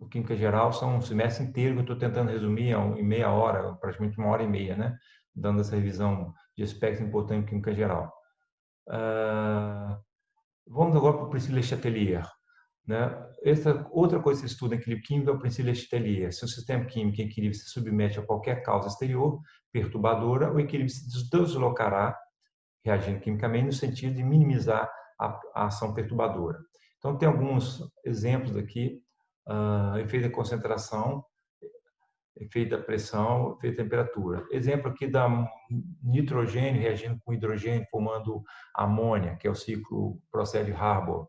Speaker 1: o Química Geral são um semestre inteiro que eu estou tentando resumir em meia hora, praticamente 1h30, né? Dando essa revisão de aspectos importantes de Química Geral. Vamos agora para o princípio Le Chatelier. Né? Outra coisa que se estuda em equilíbrio químico é o princípio Le Chatelier. Se o sistema químico em equilíbrio se submete a qualquer causa exterior perturbadora, o equilíbrio se deslocará, reagindo quimicamente, no sentido de minimizar a ação perturbadora. Então, tem alguns exemplos aqui: efeito da concentração, efeito da pressão, efeito da temperatura. Exemplo aqui da nitrogênio reagindo com hidrogênio, formando amônia, que é o ciclo procede Haber,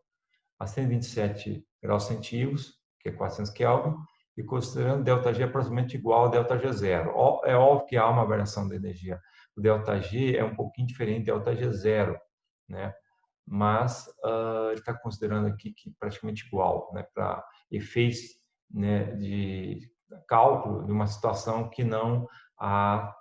Speaker 1: a 127 graus centígrados, que é 400 Kelvin, e considerando ΔG aproximadamente igual a ΔG0. É óbvio que há uma variação da energia. O ΔG é um pouquinho diferente do ΔG0, né? Mas ele está considerando aqui que praticamente igual, né? Para efeitos, né, de cálculo de uma situação que não a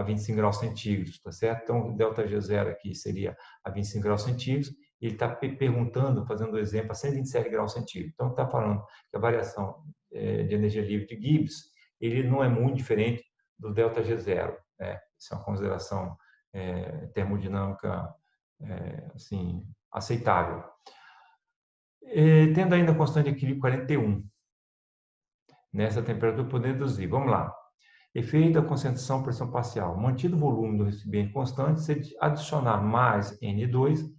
Speaker 1: 25 graus centígrados, tá certo? Então, o ΔG0 aqui seria a 25 graus centígrados, e ele está perguntando, fazendo o exemplo, a 127 graus centígrados. Então, está falando que a variação de energia livre de Gibbs, ele não é muito diferente do ΔG0, né? Isso é uma consideração termodinâmica assim, aceitável. Tendo ainda a constante de equilíbrio 41, nessa temperatura, podemos deduzir. Vamos lá. Efeito da concentração pressão parcial. Mantido o volume do recipiente constante, se adicionar mais N2,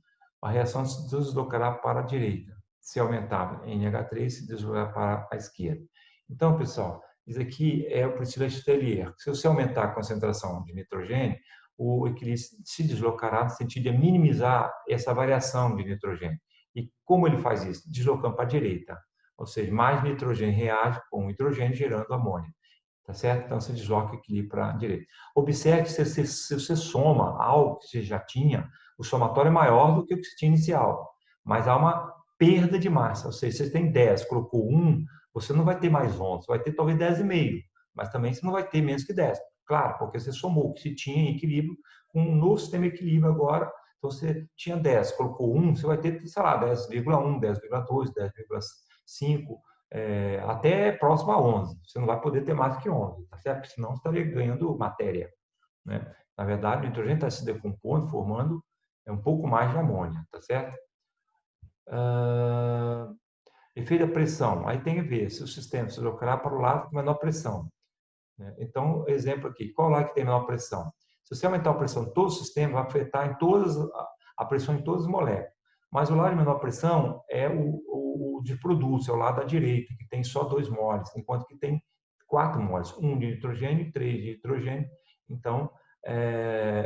Speaker 1: a reação se deslocará para a direita. Se aumentar NH3, se deslocará para a esquerda. Então, pessoal, isso aqui é o princípio de Chatelier. Se você aumentar a concentração de nitrogênio, o equilíbrio se deslocará no sentido de minimizar essa variação de nitrogênio. E como ele faz isso? Deslocando para a direita. Ou seja, mais nitrogênio reage com o hidrogênio, gerando amônia. tá certo? Então, você desloca o equilíbrio para a direita. Observe que se você soma algo que você já tinha, o somatório é maior do que o que você tinha inicial, mas há uma perda de massa, ou seja, você tem 10, colocou 1, você não vai ter mais 11, você vai ter talvez 10,5, mas também você não vai ter menos que 10. Claro, porque você somou o que você tinha em equilíbrio com um novo sistema de equilíbrio agora. Então, você tinha 10, colocou 1, você vai ter, sei lá, 10,1, 10,2, 10,5, até próximo a 11. Você não vai poder ter mais que 11, tá certo? Porque senão você estaria ganhando matéria, né? Na verdade, o nitrogênio está se decompondo, formando um pouco mais de amônia, tá certo? Efeito da pressão. Aí tem que ver se o sistema se deslocar para o lado com menor pressão, né? Então, exemplo aqui, qual lado que tem menor pressão? Se você aumentar a pressão de todo o sistema, vai afetar a pressão em todas as moléculas. Mas o lado de menor pressão é o de produtos, é o lado da direita, que tem só 2 moles, enquanto que tem 4 moles, 1 de nitrogênio e 3 de hidrogênio. Então,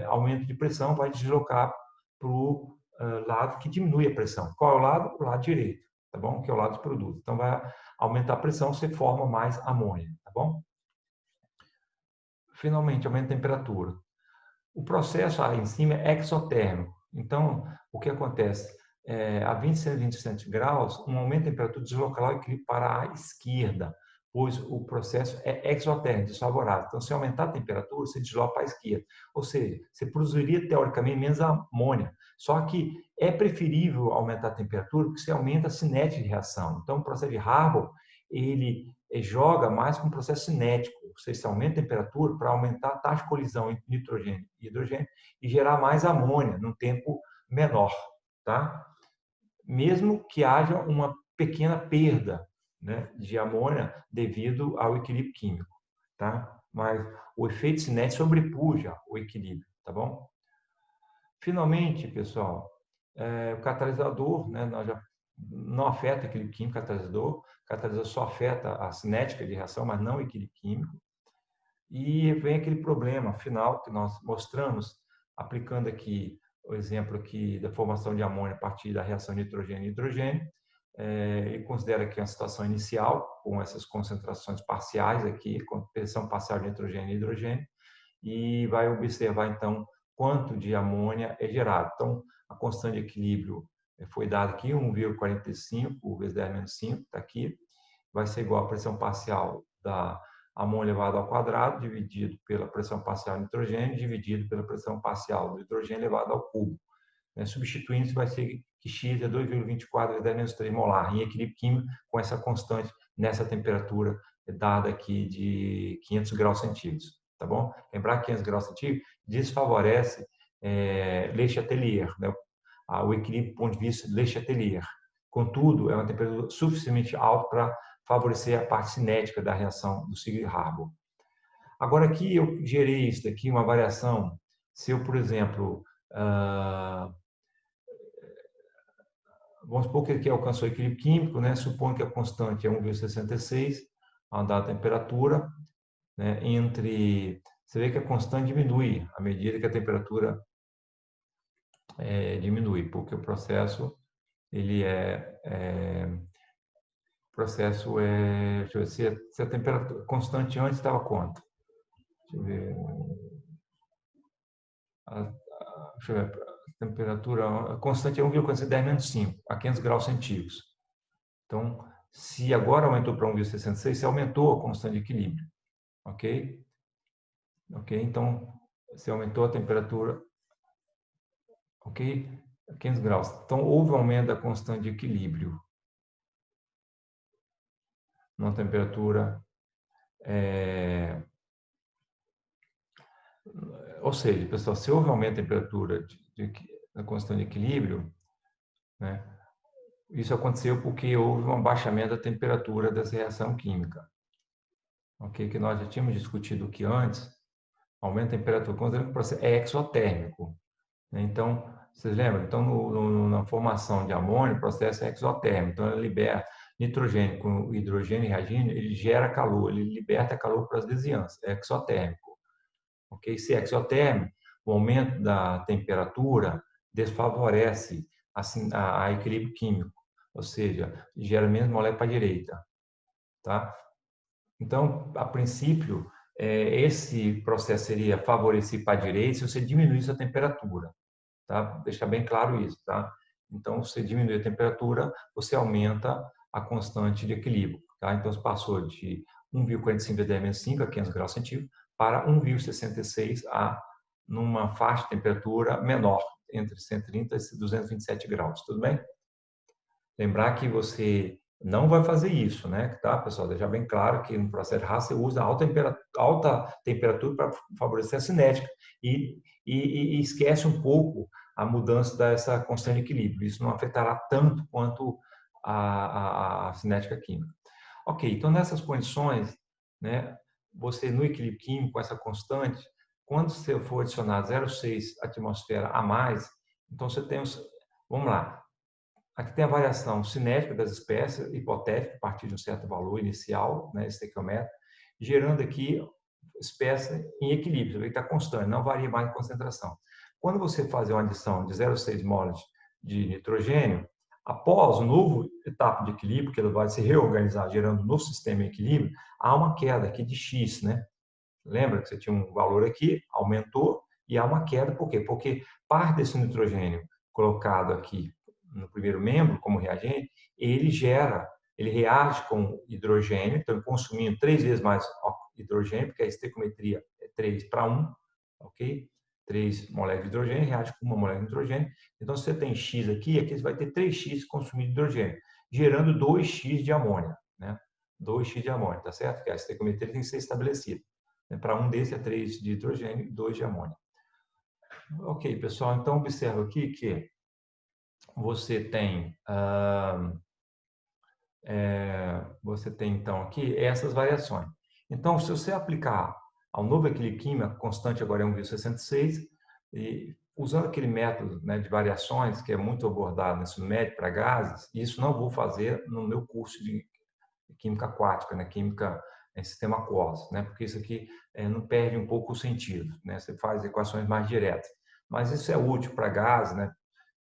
Speaker 1: aumento de pressão vai deslocar para o lado que diminui a pressão. Qual é o lado? O lado direito, tá bom? Que é o lado dos produtos. Então, vai aumentar a pressão, você forma mais amônia, tá bom? Finalmente, aumenta a temperatura. O processo aí em cima é exotérmico. Então, o que acontece? A 20, 120 graus, um aumento da temperatura deslocará o equilíbrio para a esquerda, pois o processo é exotérmico, desfavorável. Então, se aumentar a temperatura, você desloca para a esquerda. Ou seja, você produziria, teoricamente, menos amônia. Só que é preferível aumentar a temperatura porque você aumenta a cinética de reação. Então, o processo de Haber, ele joga mais com um processo cinético. Você aumenta a temperatura para aumentar a taxa de colisão entre nitrogênio e hidrogênio e gerar mais amônia num tempo menor, tá? Mesmo que haja uma pequena perda, né, de amônia devido ao equilíbrio químico, tá? Mas o efeito cinético sobrepuja o equilíbrio, tá bom? Finalmente, pessoal, o catalisador, né, não afeta o equilíbrio químico catalisador. O catalisador só afeta a cinética de reação, mas não o equilíbrio químico. E vem aquele problema final que nós mostramos, aplicando aqui o exemplo aqui da formação de amônia a partir da reação nitrogênio e hidrogênio. Ele considera que é uma situação inicial, com essas concentrações parciais aqui, com pressão parcial de nitrogênio e hidrogênio, e vai observar, então, quanto de amônia é gerado. Então, a constante de equilíbrio foi dada aqui, 1,45 vezes 10 menos 5, está aqui, vai ser igual à pressão parcial da amônia elevado ao quadrado, dividido pela pressão parcial de nitrogênio, dividido pela pressão parcial do hidrogênio elevado ao cubo. Substituindo, isso vai ser que X é 2,24 vezes 10 menos 3 molar, em equilíbrio químico com essa constante nessa temperatura dada aqui de 500 graus centígrados, tá bom? Lembrar que 500 graus centígrados desfavorece Le Chatelier, né? O equilíbrio do ponto de vista de Le Chatelier. Contudo, é uma temperatura suficientemente alta para favorecer a parte cinética da reação do ciclo de Haber. Agora, aqui eu gerei isso daqui, uma variação. Se eu, por exemplo, vamos supor que ele alcançou o equilíbrio químico, né? Supondo que a constante é 1,66, a dada temperatura, né? Você vê que a constante diminui à medida que a temperatura diminui, porque o processo ele deixa eu ver, se a temperatura constante antes estava quanto? Deixa eu ver. Deixa eu ver, a temperatura constante é 1,10 menos 5, a 500 graus centígrados. Então, se agora aumentou para 1,66, você aumentou a constante de equilíbrio. Ok? Ok? Então, você aumentou a temperatura. Ok? 500 graus. Então, houve um aumento da constante de equilíbrio numa temperatura. Ou seja, pessoal, se houve um aumento da temperatura da constante de equilíbrio, né, isso aconteceu porque houve um abaixamento da temperatura dessa reação química. Ok? Que nós já tínhamos discutido aqui antes, aumento da temperatura, considerando que o processo é exotérmico. Né? Então, vocês lembram? Então, na formação de amônio, o processo é exotérmico. Então, ele libera nitrogênio com hidrogênio reagindo, ele gera calor, ele liberta calor para as vizinhanças, é exotérmico. Ok? Se é exotérmico, o aumento da temperatura desfavorece a equilíbrio químico, ou seja, gera menos molécula para a direita. Tá? Então, a princípio, esse processo seria favorecido para a direita se você diminuísse a temperatura, tá? Deixar bem claro isso, tá? Então, se você diminui a temperatura, você aumenta a constante de equilíbrio, tá? Então, você passou de 1,45 × 10⁻⁵ a 500 graus centígrados para 1,66 a numa faixa de temperatura menor, entre 130 e 227 graus, tudo bem? Lembrar que você não vai fazer isso, né? Tá, pessoal? Deixar bem claro que no processo de Haas você usa alta temperatura para favorecer a cinética e esquece um pouco a mudança dessa constante de equilíbrio. Isso não afetará tanto quanto a cinética química. Ok, então nessas condições, né, você no equilíbrio químico, com essa constante, quando você for adicionar 0,6 atmosfera a mais, então você tem os... Vamos lá, aqui tem a variação cinética das espécies, hipotética, a partir de um certo valor inicial, né, estequiométrico, gerando aqui espécie em equilíbrio, você vê que está constante, não varia mais a concentração. Quando você fazer uma adição de 0,6 moles de nitrogênio, após o novo etapa de equilíbrio, que ele vai se reorganizar, gerando um novo sistema em equilíbrio, há uma queda aqui de X, né? Lembra que você tinha um valor aqui, aumentou, e há uma queda, por quê? Porque parte desse nitrogênio colocado aqui no primeiro membro, como reagente, ele reage com hidrogênio, então consumindo 3 vezes mais hidrogênio, porque a estequiometria é 3:1, ok? 3 moléculas de hidrogênio reage com uma molécula de hidrogênio. Então, se você tem X aqui você vai ter 3X consumindo hidrogênio, gerando 2X de amônia, né? 2X de amônia, tá certo? Porque a estequiometria tem que ser estabelecida. Para um desses é 3 de hidrogênio e 2 de amônia. Ok, pessoal, então observa aqui que você tem então aqui essas variações. Então, se você aplicar ao novo equilíbrio químico, constante agora é 1,66, e usando aquele método, né, de variações, que é muito abordado no ensino médio para gases, isso não vou fazer no meu curso de química aquática, né, química em sistema aquoso, né, porque isso aqui não perde um pouco o sentido, né, você faz equações mais diretas. Mas isso é útil para gases, né,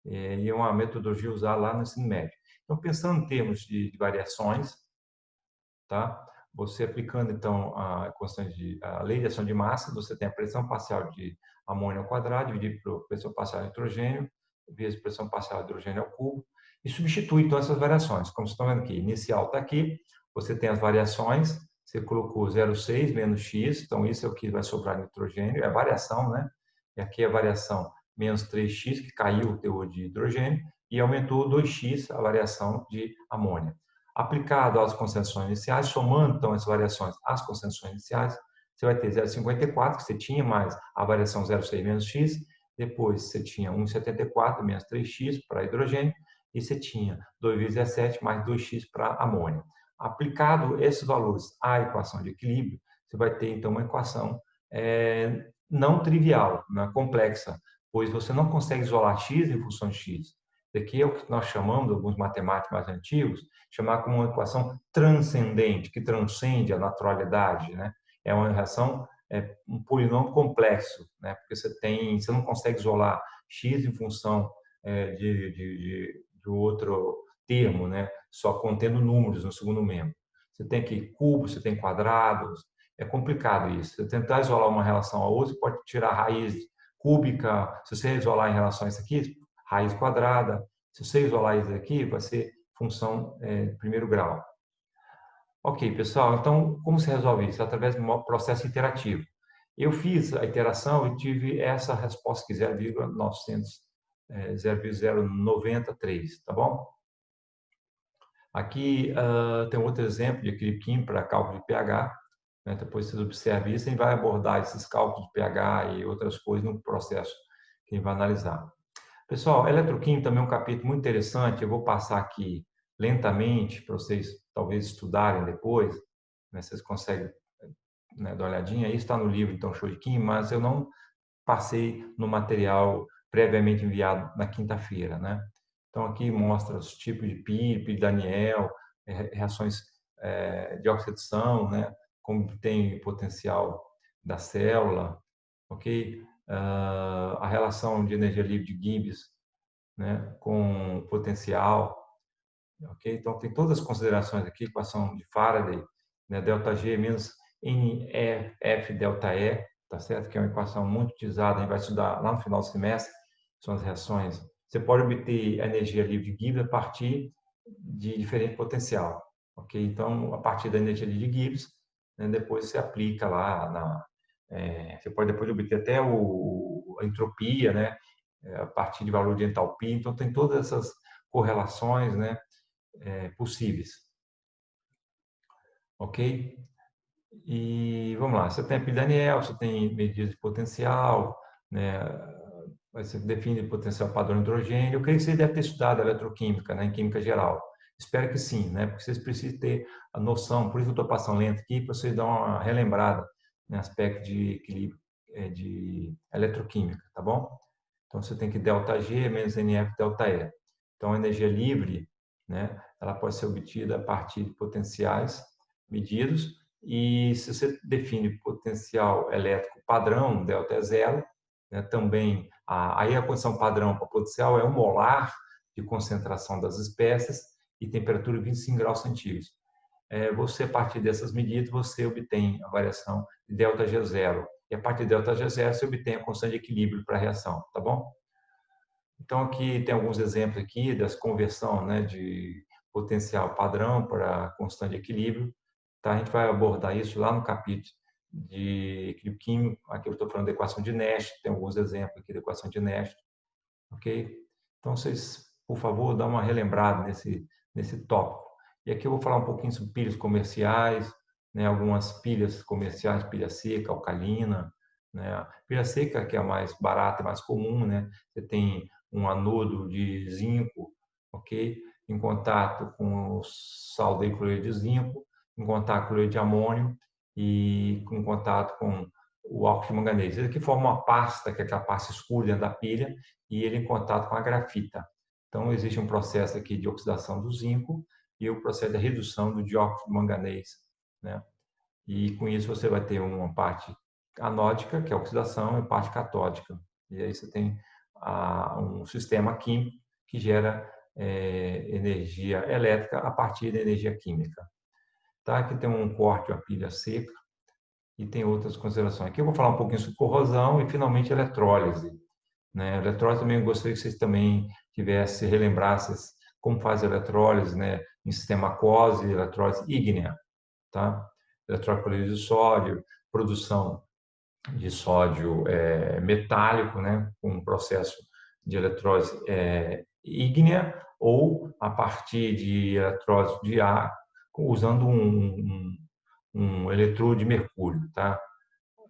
Speaker 1: e é uma metodologia usada lá no ensino médio. Então, pensando em termos de variações, tá? Você aplicando então a lei de ação de massa, você tem a pressão parcial de amônio ao quadrado dividido pela pressão parcial de nitrogênio vezes pressão parcial de hidrogênio ao cubo e substitui então essas variações. Como vocês estão vendo aqui, inicial está aqui, você tem as variações, você colocou 0,6 menos x, então isso é o que vai sobrar nitrogênio, é a variação, né? E aqui é a variação menos 3x, que caiu o teor de hidrogênio, e aumentou 2x a variação de amônia. Aplicado às concentrações iniciais, somando então as variações às concentrações iniciais, você vai ter 0,54, que você tinha mais a variação 0,6 menos x, depois você tinha 1,74 menos 3x para hidrogênio, e você tinha 2,17 mais 2x para amônia. Aplicado esses valores à equação de equilíbrio, você vai ter então uma equação não trivial, né, complexa, pois você não consegue isolar x em função de x. Daqui é o que nós chamamos, alguns matemáticos mais antigos, chamar como uma equação transcendente, que transcende a naturalidade, né? É uma reação, um polinômio complexo, né? Porque você não consegue isolar x em função de outro termo, né? Só contendo números no segundo membro. Você tem aqui cubos, você tem quadrados, é complicado isso. Você tentar isolar uma relação a outra, você pode tirar raiz cúbica, se você isolar em relação a isso aqui, raiz quadrada. Se você isolar isso aqui, vai ser função de primeiro grau. Ok, pessoal, então como se resolve isso? Através de um processo interativo. Eu fiz a iteração e tive essa resposta aqui, 0,093, tá bom? Aqui tem outro exemplo de equilíbrio químico para cálculo de pH. Né? Depois vocês observam isso e vai abordar esses cálculos de pH e outras coisas no processo que a gente vai analisar. Pessoal, eletroquímica também é um capítulo muito interessante. Eu vou passar aqui lentamente para vocês talvez estudarem depois. Né? Vocês conseguem, né, dar uma olhadinha. Isso está no livro, então, Show de Química, mas eu não passei no material previamente enviado na quinta-feira, né? Então, aqui mostra os tipos de PIP, Daniel, reações de oxidação, né? Como tem potencial da célula, ok? A relação de energia livre de Gibbs, né? Com potencial, ok? Então, tem todas as considerações aqui, equação de Faraday, né? Delta G menos NF delta E, tá certo? Que é uma equação muito utilizada, a gente vai estudar lá no final do semestre, são as reações. Você pode obter a energia livre de Gibbs a partir de diferente potencial, ok? Então, a partir da energia livre de Gibbs, né, depois você aplica lá você pode depois obter até a entropia, né? A partir de valor de entalpia. Então, tem todas essas correlações, né? Possíveis, ok? E vamos lá, você tem a Pi-Daniel, você tem medidas de potencial, né? Você define o potencial padrão de hidrogênio. Eu creio que você deve ter estudado eletroquímica, né? Em química geral. Espero que sim, né? Porque vocês precisam ter a noção, por isso eu estou passando lento aqui, para vocês dar uma relembrada no aspecto de equilíbrio de eletroquímica, tá bom? Então, você tem que ΔG menos NF delta E. Então, a energia livre, né? Ela pode ser obtida a partir de potenciais medidos, e se você define potencial elétrico padrão, delta é zero, né, também aí a condição padrão para potencial é 1 molar de concentração das espécies e temperatura 25 graus centígrados. Você, a partir dessas medidas, você obtém a variação de delta G zero. E a partir de delta G zero, você obtém a constante de equilíbrio para a reação, tá bom? Então, aqui tem alguns exemplos aqui dessa conversão, né, de potencial padrão para constante de equilíbrio. Tá? A gente vai abordar isso lá no capítulo de equilíbrio químico. Aqui eu estou falando da equação de Nash, tem alguns exemplos aqui da equação de Nash, ok? Então, vocês, por favor, dão uma relembrada nesse tópico. E aqui eu vou falar um pouquinho sobre pilhas comerciais, né, algumas pilhas comerciais, pilha seca, alcalina, né? Pilha seca, que é a mais barata e mais comum, né? Você tem um anodo de zinco, ok? Em contato com o sal de cloreto de zinco, em contato com cloreto de amônio e em contato com o álcool de manganês. Ele aqui forma uma pasta, que é aquela pasta escura dentro da pilha, e ele em contato com a grafita. Então, existe um processo aqui de oxidação do zinco e o processo de redução do dióxido de manganês, né? E com isso você vai ter uma parte anódica, que é a oxidação, e parte catódica. E aí você tem um sistema químico que gera energia elétrica a partir da energia química. Tá? Aqui tem um corte, uma pilha seca, e tem outras considerações. Aqui eu vou falar um pouquinho sobre corrosão e, finalmente, eletrólise. Né? Eletrólise também eu gostaria que vocês também tivessem, relembrassem como faz a eletrólise, né? Em sistema aquoso e eletrólise ígnea. Tá? Eletrólise de sódio, produção de sódio metálico, né? Com um processo de eletrólise ígnea, ou a partir de eletrólise de ar, usando um eletrodo de mercúrio. Tá?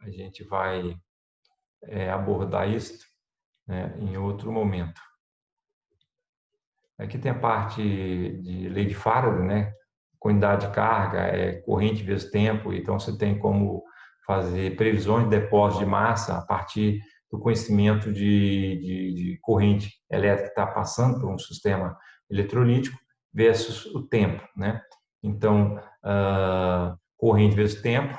Speaker 1: A gente vai abordar isso, né, em outro momento. Aqui tem a parte de lei de Faraday, né? Unidade de carga, corrente vezes tempo. Então, você tem como fazer previsões de depósito de massa a partir do conhecimento de corrente elétrica que está passando por um sistema eletrolítico versus o tempo, né? Então, corrente vezes tempo,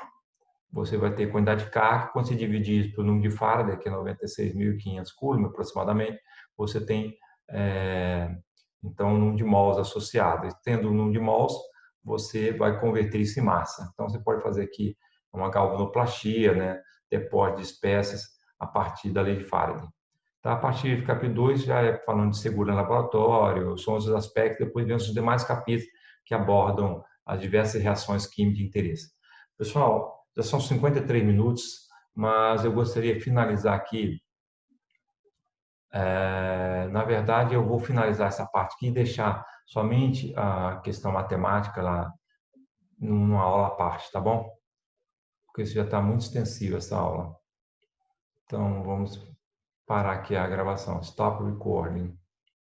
Speaker 1: você vai ter quantidade de carga. Quando você dividir isso pelo número de Faraday, que é 96.500 Coulomb aproximadamente, você tem, então, o número de mols associado. E tendo o número de mols, você vai converter isso em massa. Então, você pode fazer aqui uma galvanoplastia, né? Depósito de espécies a partir da lei de Faraday. Tá? A partir do capítulo 2 já é falando de segurança em laboratório, são os aspectos, depois vem os demais capítulos que abordam as diversas reações químicas de interesse. Pessoal, já são 53 minutos, mas eu gostaria de finalizar aqui. Na verdade, eu vou finalizar essa parte aqui e deixar somente a questão matemática lá numa aula à parte, tá bom? Porque isso já está muito extensivo, essa aula. Então, vamos parar aqui a gravação. Stop recording.